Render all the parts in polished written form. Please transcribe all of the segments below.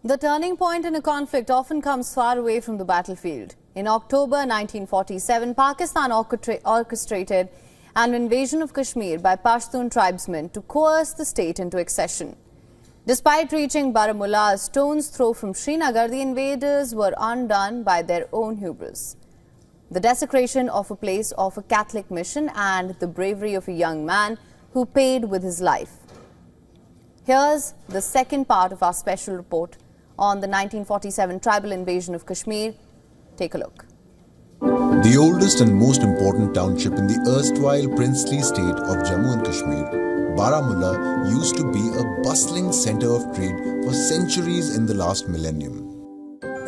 The turning point in a conflict often comes far away from the battlefield. In October 1947, Pakistan orchestrated an invasion of Kashmir by Pashtun tribesmen to coerce the state into accession. Despite reaching Baramulla a stone's throw from Srinagar, the invaders were undone by their own hubris. The desecration of a place of a Catholic mission and the bravery of a young man who paid with his life. Here's the second part of our special report on the 1947 tribal invasion of Kashmir. Take a look. The oldest and most important township in the erstwhile princely state of Jammu and Kashmir, Baramulla used to be a bustling center of trade for centuries in the last millennium.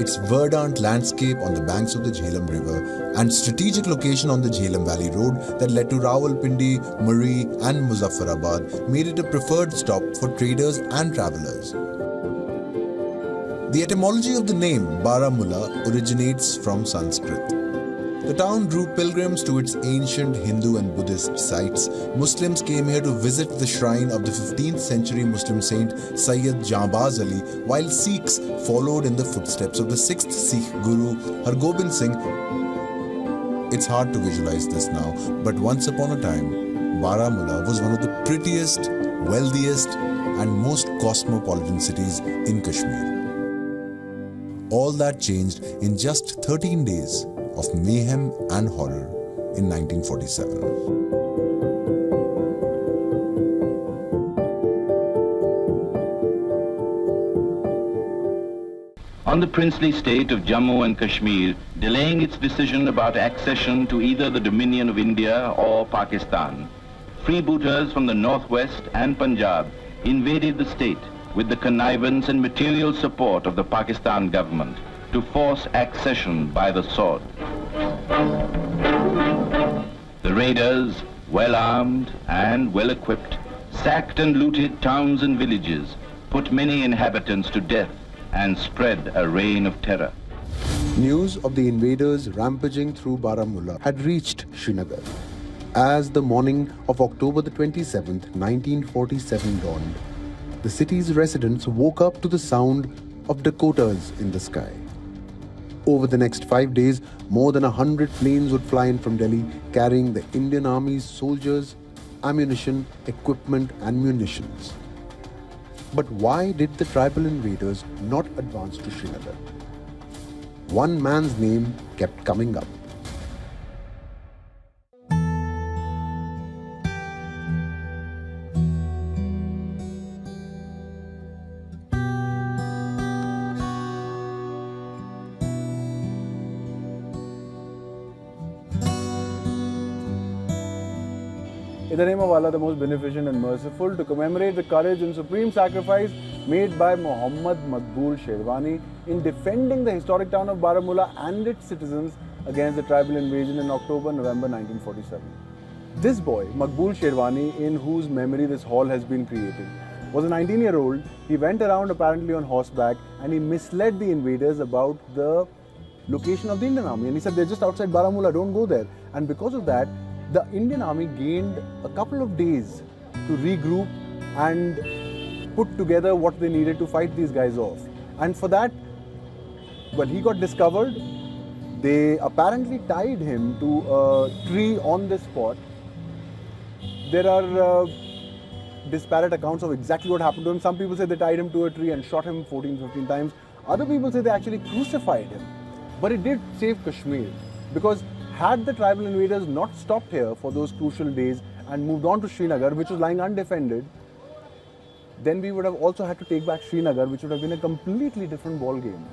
Its verdant landscape on the banks of the Jhelum River and strategic location on the Jhelum Valley Road that led to Rawalpindi, Murree and Muzaffarabad made it a preferred stop for traders and travelers. The etymology of the name Baramulla originates from Sanskrit. The town drew pilgrims to its ancient Hindu and Buddhist sites. Muslims came here to visit the shrine of the 15th century Muslim saint Sayyid Jambaz Ali, while Sikhs followed in the footsteps of the 6th Sikh Guru Hargobind Singh. It's hard to visualize this now, but once upon a time, Baramulla was one of the prettiest, wealthiest and most cosmopolitan cities in Kashmir. All that changed in just 13 days of mayhem and horror in 1947. On the princely state of Jammu and Kashmir, delaying its decision about accession to either the dominion of India or Pakistan, freebooters from the northwest and Punjab invaded the state with the connivance and material support of the Pakistan government to force accession by the sword. The raiders, well armed and well equipped, sacked and looted towns and villages, put many inhabitants to death and spread a reign of terror. News of the invaders rampaging through Baramulla had reached Srinagar. As the morning of October the 27th, 1947 dawned, the city's residents woke up to the sound of Dakotas in the sky. Over the next 5 days, more than 100 planes would fly in from Delhi carrying the Indian Army's soldiers, ammunition, equipment and munitions. But why did the tribal invaders not advance to Srinagar? One man's name kept coming up. In the name of Allah, the most beneficent and merciful, to commemorate the courage and supreme sacrifice made by Muhammad Maqbool Sherwani in defending the historic town of Baramulla and its citizens against the tribal invasion in October-November 1947. This boy, Maqbool Sherwani, in whose memory this hall has been created, was a 19-year-old. He went around apparently on horseback and he misled the invaders about the location of the Indian Army. And he said, they're just outside Baramulla, don't go there. And because of that, the Indian Army gained a couple of days to regroup and put together what they needed to fight these guys off. And for that, when he got discovered, they apparently tied him to a tree on the spot. There are disparate accounts of exactly what happened to him. Some people say they tied him to a tree and shot him 14, 15 times. Other people say they actually crucified him. But it did save Kashmir, because had the tribal invaders not stopped here for those crucial days and moved on to Srinagar, which was lying undefended, then we would have also had to take back Srinagar, which would have been a completely different ball game.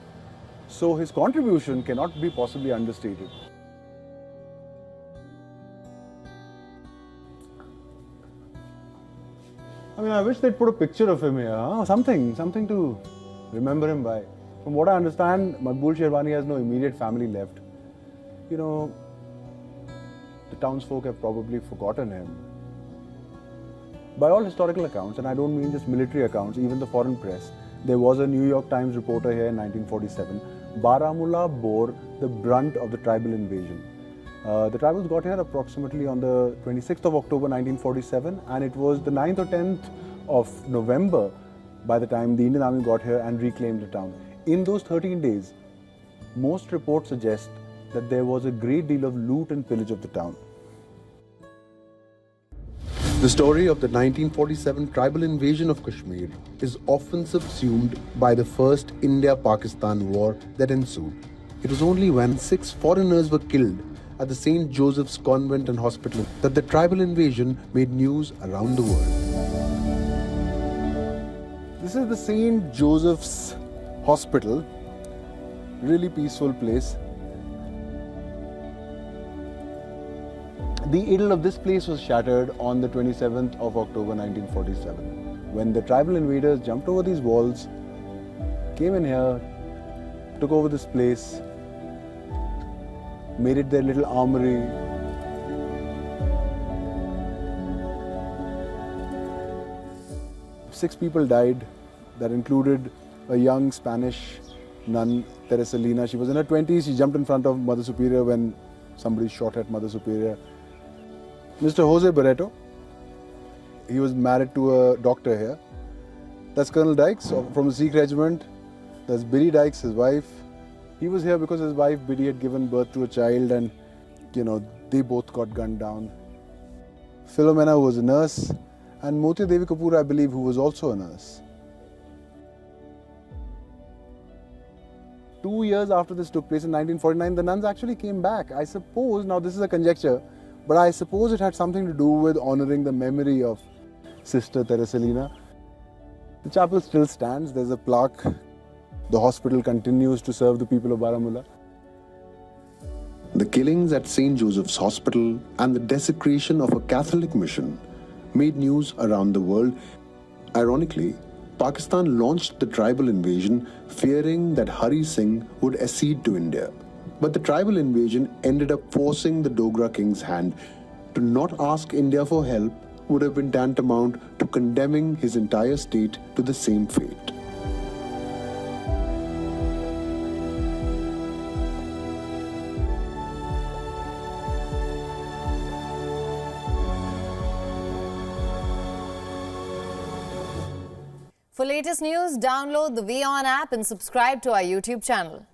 So his contribution cannot be possibly understated. I mean, I wish they'd put a picture of him here, huh? Something to remember him by. From what I understand, Maqbool Sherwani has no immediate family left. You know, the townsfolk have probably forgotten him. By all historical accounts, and I don't mean just military accounts, even the foreign press, there was a New York Times reporter here in 1947. Baramulla bore the brunt of the tribal invasion. The tribals got here approximately on the 26th of October 1947, and it was the 9th or 10th of November by the time the Indian army got here and reclaimed the town. In those 13 days, most reports suggest that there was a great deal of loot and pillage of the town. The story of the 1947 tribal invasion of Kashmir is often subsumed by the first India-Pakistan war that ensued. It was only when 6 foreigners were killed at the St. Joseph's Convent and Hospital that the tribal invasion made news around the world. This is the St. Joseph's Hospital, really peaceful place. The idol of this place was shattered on the 27th of October 1947 when the tribal invaders jumped over these walls, came in here, took over this place, made it their little armory. Six people died. That included a young Spanish nun, Teresalina. She was in her 20s. She jumped in front of Mother Superior when somebody shot at Mother Superior. Mr. Jose Barreto, he was married to a doctor here. That's Colonel Dykes from the Sikh regiment. That's Biddy Dykes, his wife. He was here because his wife Biddy had given birth to a child and, they both got gunned down. Philomena, who was a nurse, and Moti Devi Kapoor, I believe, who was also a nurse. 2 years after this took place in 1949, the nuns actually came back. I suppose, now this is a conjecture, but I suppose it had something to do with honoring the memory of Sister Teresalina. The chapel still stands. There's a plaque. The hospital continues to serve the people of Baramulla. The killings at St. Joseph's Hospital and the desecration of a Catholic mission made news around the world. Ironically, Pakistan launched the tribal invasion fearing that Hari Singh would accede to India. But the tribal invasion ended up forcing the Dogra king's hand. To not ask India for help would have been tantamount to condemning his entire state to the same fate. For latest news, download the WION app and subscribe to our YouTube channel.